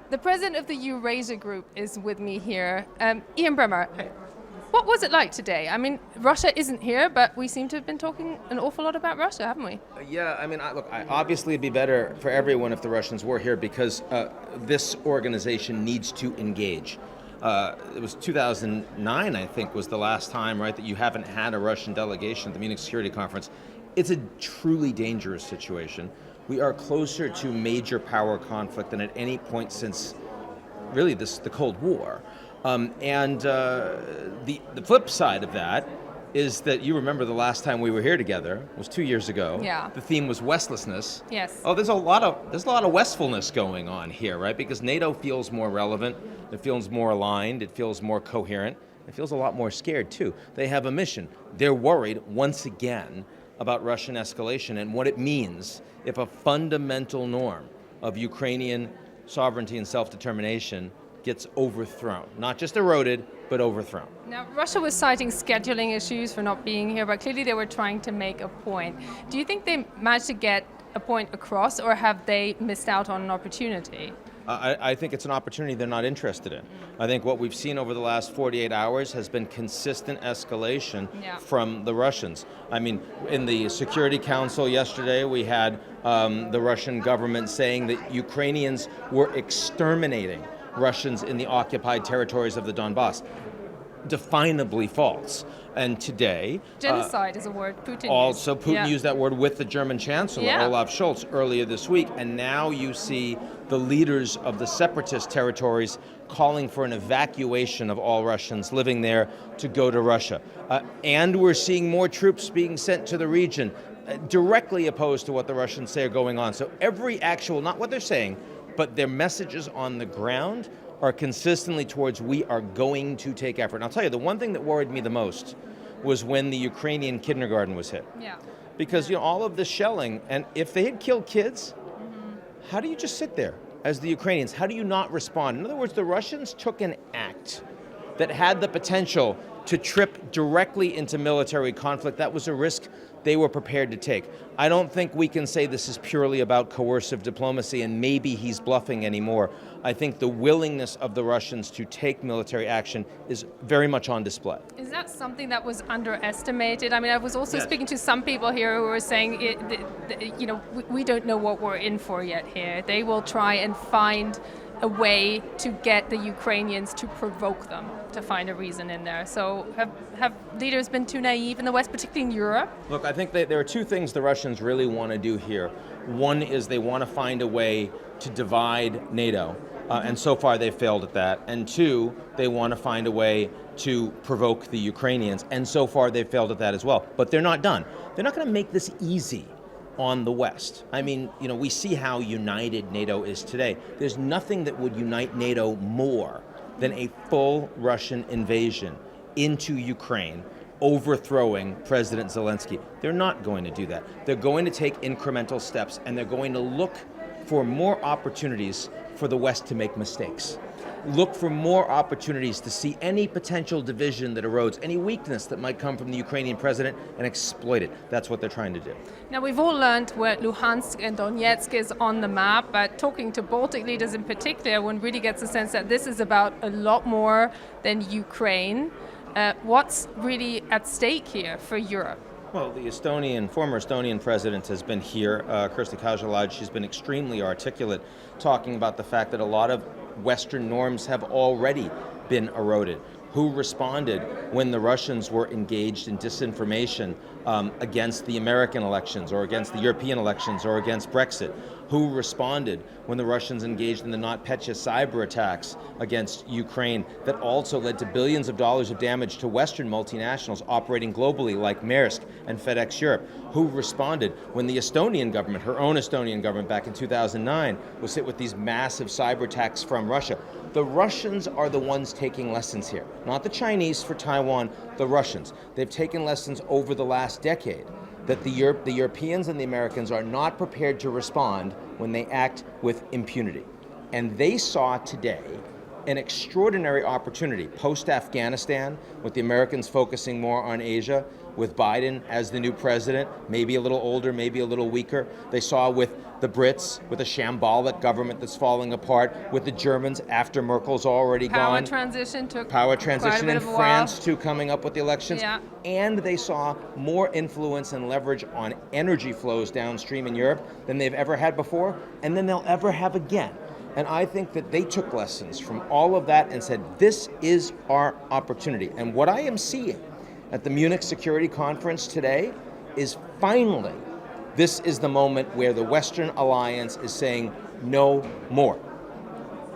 The president of the Eurasia Group is with me here. Ian Bremmer, what was it like today? I mean, Russia isn't here, but we seem to have been talking an awful lot about Russia, haven't we? Yeah, I mean, obviously it'd be better for everyone if the Russians were here because this organization needs to engage. It was 2009, I think, was the last time, right, that you haven't had a Russian delegation at the Munich Security Conference. It's a truly dangerous situation. We are closer to major power conflict than at any point since, really, the Cold War. The flip side of that is that you remember the last time we were here together was 2 years ago. Yeah. The theme was westlessness. Yes. Oh, there's a lot of westfulness going on here, right? Because NATO feels more relevant, it feels more aligned, it feels more coherent, it feels a lot more scared too. They have a mission. They're worried once again about Russian escalation and what it means if a fundamental norm of Ukrainian sovereignty and self-determination gets overthrown. Not just eroded, but overthrown. Now, Russia was citing scheduling issues for not being here, but clearly they were trying to make a point. Do you think they managed to get a point across, or have they missed out on an opportunity? I think it's an opportunity they're not interested in. I think what we've seen over the last 48 hours has been consistent escalation from the Russians. I mean, in the Security Council yesterday, we had the Russian government saying that Ukrainians were exterminating Russians in the occupied territories of the Donbass. Definably false. And today... Genocide is a word Putin also, used. Putin used that word with the German Chancellor, Olaf Scholz, earlier this week. And now you see the leaders of the separatist territories calling for an evacuation of all Russians living there to go to Russia. And we're seeing more troops being sent to the region, directly opposed to what the Russians say are going on. So every actual, not what they're saying, but their messages on the ground are consistently towards we are going to take effort. And I'll tell you, the one thing that worried me the most was when the Ukrainian kindergarten was hit. Yeah. Because all of the shelling, and if they had killed kids, how do you just sit there as the Ukrainians? How do you not respond? In other words, the Russians took an act that had the potential to trip directly into military conflict. That was a risk they were prepared to take. I don't think we can say this is purely about coercive diplomacy and maybe he's bluffing anymore. I think the willingness of the Russians to take military action is very much on display. Is that something that was underestimated? I mean, I was also speaking to some people here who were saying, we don't know what we're in for yet here. They will try and find a way to get the Ukrainians to provoke them, to find a reason in there. So have leaders been too naive in the West, particularly in Europe? Look, I think there are two things the Russians really want to do here. One is they want to find a way to divide NATO, and so far they've failed at that. And two, they want to find a way to provoke the Ukrainians, and so far they've failed at that as well. But they're not done. They're not going to make this easy on the West. I mean, we see how united NATO is today. There's nothing that would unite NATO more than a full Russian invasion into Ukraine, overthrowing President Zelensky. They're not going to do that. They're going to take incremental steps, and they're going to look for more opportunities for the West to make mistakes. Look for more opportunities to see any potential division that erodes, any weakness that might come from the Ukrainian president, and exploit it. That's what they're trying to do. Now, we've all learned where Luhansk and Donetsk is on the map, but talking to Baltic leaders in particular, one really gets a sense that this is about a lot more than Ukraine. What's really at stake here for Europe? Well, the former Estonian president has been here, Kersti Kaljulaid. She's been extremely articulate, talking about the fact that a lot of Western norms have already been eroded. Who responded when the Russians were engaged in disinformation against the American elections or against the European elections or against Brexit? Who responded when the Russians engaged in the NotPetya cyber attacks against Ukraine that also led to billions of dollars of damage to Western multinationals operating globally like Maersk and FedEx Europe? Who responded when the Estonian government, her own Estonian government back in 2009, was hit with these massive cyber attacks from Russia? The Russians are the ones taking lessons here, not the Chinese for Taiwan, the Russians. They've taken lessons over the last decade that the Europeans and the Americans are not prepared to respond when they act with impunity. And they saw today an extraordinary opportunity post-Afghanistan, with the Americans focusing more on Asia, with Biden as the new president, maybe a little older, maybe a little weaker. They saw with the Brits, with a shambolic government that's falling apart, with the Germans after Merkel's already Power gone. transition took Power quite a transition bit in of a France while. too, coming up with the elections. Yeah. And they saw more influence and leverage on energy flows downstream in Europe than they've ever had before, and than they'll ever have again. And I think that they took lessons from all of that and said, this is our opportunity. And what I am seeing at the Munich Security Conference today is finally, this is the moment where the Western Alliance is saying no more.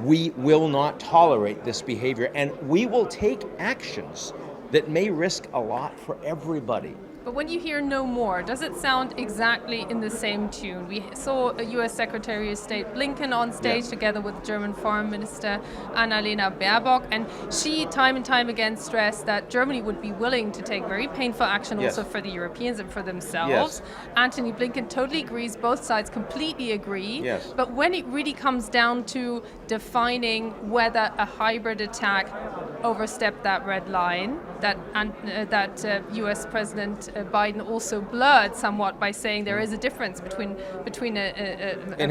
We will not tolerate this behavior, and we will take actions that may risk a lot for everybody. But when you hear no more, does it sound exactly in the same tune? We saw a US Secretary of State Blinken on stage together with German Foreign Minister Annalena Baerbock, and she time and time again stressed that Germany would be willing to take very painful action also for the Europeans and for themselves. Anthony Blinken totally agrees, both sides completely agree. But when it really comes down to defining whether a hybrid attack overstepped that red line, that US President Biden also blurred somewhat by saying there is a difference between a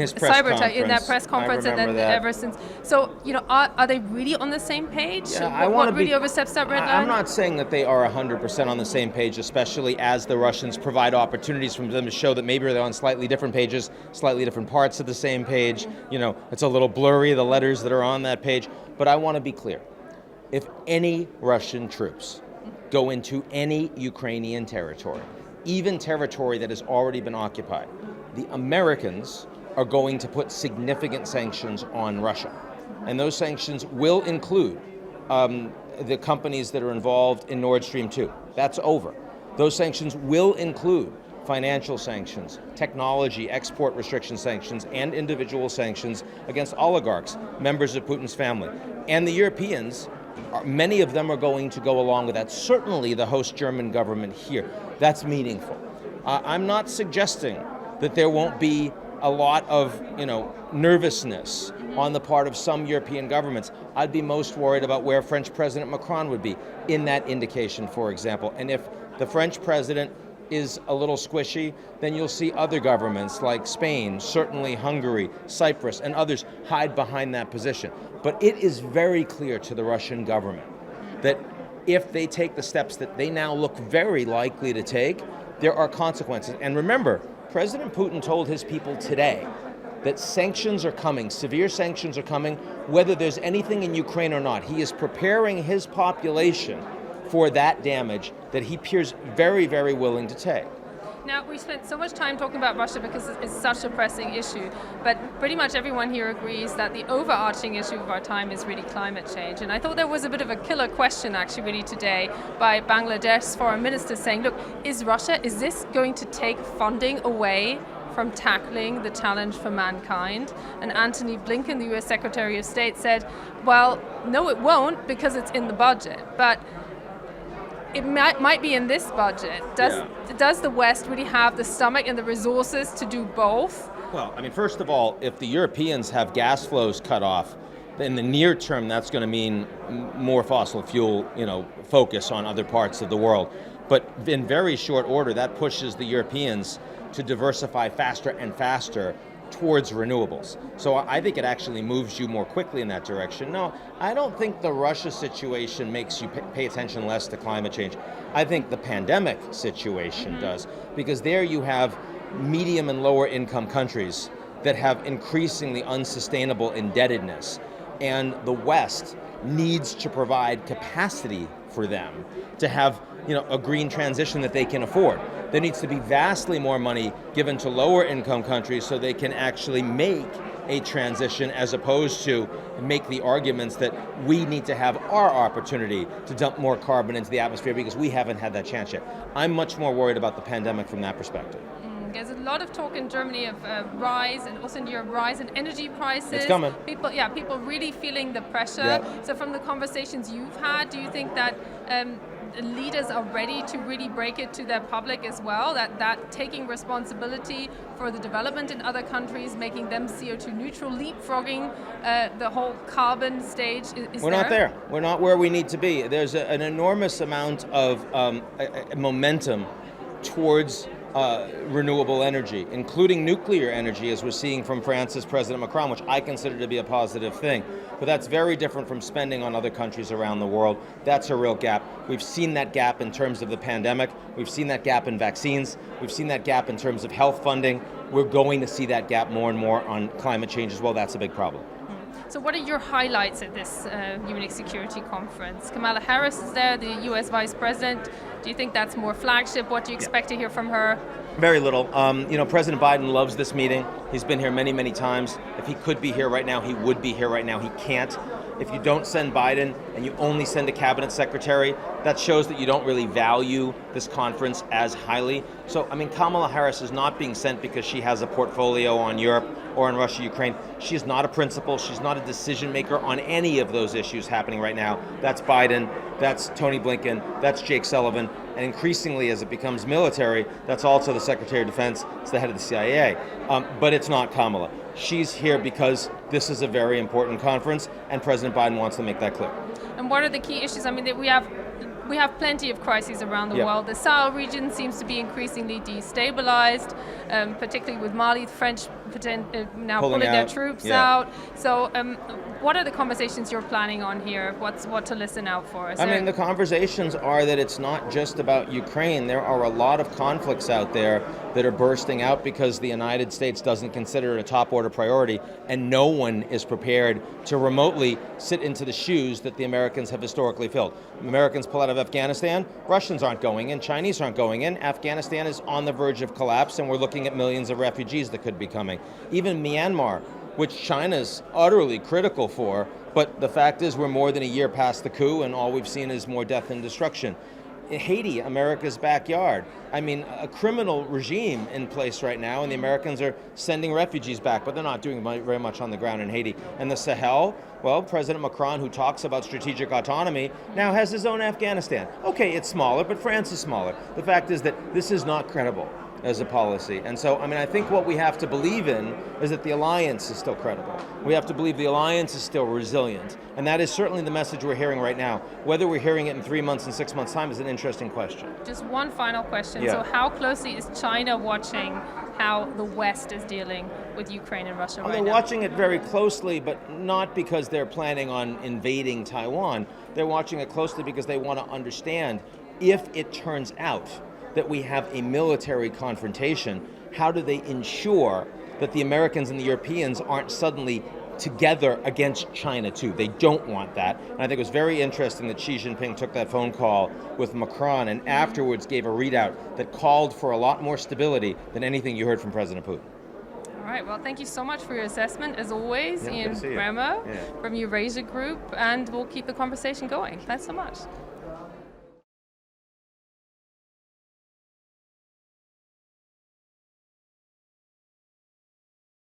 cyber attack in that press conference and then ever since. So, are they really on the same page? What really oversteps that red line? I'm not saying that they are 100% on the same page, especially as the Russians provide opportunities for them to show that maybe they're on slightly different pages, slightly different parts of the same page. It's a little blurry, the letters that are on that page. But I want to be clear. If any Russian troops go into any Ukrainian territory, even territory that has already been occupied, the Americans are going to put significant sanctions on Russia. And those sanctions will include the companies that are involved in Nord Stream 2. That's over. Those sanctions will include financial sanctions, technology, export restriction sanctions, and individual sanctions against oligarchs, members of Putin's family. And the Europeans, many of them are going to go along with that. Certainly the host German government here. That's meaningful. I'm not suggesting that there won't be a lot of, nervousness on the part of some European governments. I'd be most worried about where French President Macron would be in that indication, for example. And if the French president is a little squishy, then you'll see other governments like Spain, certainly Hungary, Cyprus, and others hide behind that position. But it is very clear to the Russian government that if they take the steps that they now look very likely to take, there are consequences. And remember, President Putin told his people today that sanctions are coming, severe sanctions are coming, whether there's anything in Ukraine or not. He is preparing his population for that damage that he appears very, very willing to take. Now, we spent so much time talking about Russia because it's such a pressing issue, but pretty much everyone here agrees that the overarching issue of our time is really climate change. And I thought there was a bit of a killer question actually really today by Bangladesh's foreign minister saying, look, is this going to take funding away from tackling the challenge for mankind? And Anthony Blinken, the US Secretary of State, said, well, no, it won't because it's in the budget. But it might be in this budget. Does the West really have the stomach and the resources to do both? Well, first of all, if the Europeans have gas flows cut off, in the near term, that's going to mean more fossil fuel, focus on other parts of the world. But in very short order, that pushes the Europeans to diversify faster and faster towards renewables. So I think it actually moves you more quickly in that direction. No, I don't think the Russia situation makes you pay attention less to climate change. I think the pandemic situation does, because there you have medium and lower income countries that have increasingly unsustainable indebtedness. And the West needs to provide capacity for them to have a green transition that they can afford. There needs to be vastly more money given to lower income countries so they can actually make a transition, as opposed to make the arguments that we need to have our opportunity to dump more carbon into the atmosphere because we haven't had that chance yet. I'm much more worried about the pandemic from that perspective. There's a lot of talk in Germany of rise, and also in Europe, rise in energy prices. It's coming. People really feeling the pressure. Yep. So from the conversations you've had, do you think that leaders are ready to really break it to their public as well, that taking responsibility for the development in other countries, making them CO2 neutral, leapfrogging the whole carbon stage is We're not there. We're not where we need to be. There's an enormous amount of momentum towards renewable energy, including nuclear energy, as we're seeing from France's President Macron, which I consider to be a positive thing. But that's very different from spending on other countries around the world. That's a real gap. We've seen that gap in terms of the pandemic. We've seen that gap in vaccines. We've seen that gap in terms of health funding. We're going to see that gap more and more on climate change as well. That's a big problem. So what are your highlights at this Munich Security Conference? Kamala Harris is there, the US Vice President. Do you think that's more flagship? What do you expect to hear from her? Very little. President Biden loves this meeting. He's been here many, many times. If he could be here right now, he would be here right now. He can't. If you don't send Biden and you only send a cabinet secretary, that shows that you don't really value this conference as highly. So, Kamala Harris is not being sent because she has a portfolio on Europe or on Russia, Ukraine. She is not a principal. She's not a decision maker on any of those issues happening right now. That's Biden. That's Tony Blinken. That's Jake Sullivan. And increasingly, as it becomes military, that's also the Secretary of Defense. It's the head of the CIA. But it's not Kamala. She's here because this is a very important conference, and President Biden wants to make that clear. And what are the key issues? We have plenty of crises around the world. The Sahel region seems to be increasingly destabilized, particularly with Mali, the French now pulling their troops out. So what are the conversations you're planning on here? What to listen out for? The conversations are that it's not just about Ukraine. There are a lot of conflicts out there that are bursting out because the United States doesn't consider it a top order priority, and no one is prepared to remotely sit into the shoes that the Americans have historically filled. Americans pull out of Afghanistan, Russians aren't going in, Chinese aren't going in, Afghanistan is on the verge of collapse, and we're looking at millions of refugees that could be coming. Even Myanmar, which China's utterly critical for, but the fact is we're more than a year past the coup and all we've seen is more death and destruction. Haiti, America's backyard. A criminal regime in place right now, and the Americans are sending refugees back, but they're not doing very much on the ground in Haiti. And the Sahel, well, President Macron, who talks about strategic autonomy, now has his own Afghanistan. Okay, it's smaller, but France is smaller. The fact is that this is not credible as a policy. And so, I think what we have to believe in is that the alliance is still credible. We have to believe the alliance is still resilient. And that is certainly the message we're hearing right now. Whether we're hearing it in 3 months and 6 months' time is an interesting question. Just one final question. Yeah. So how closely is China watching how the West is dealing with Ukraine and Russia right now? They're watching it very closely, but not because they're planning on invading Taiwan. They're watching it closely because they want to understand if it turns out that we have a military confrontation, how do they ensure that the Americans and the Europeans aren't suddenly together against China too? They don't want that. And I think it was very interesting that Xi Jinping took that phone call with Macron and afterwards gave a readout that called for a lot more stability than anything you heard from President Putin. All right, well, thank you so much for your assessment, as always, Ian Bremmer from Eurasia Group, and we'll keep the conversation going. Thanks so much.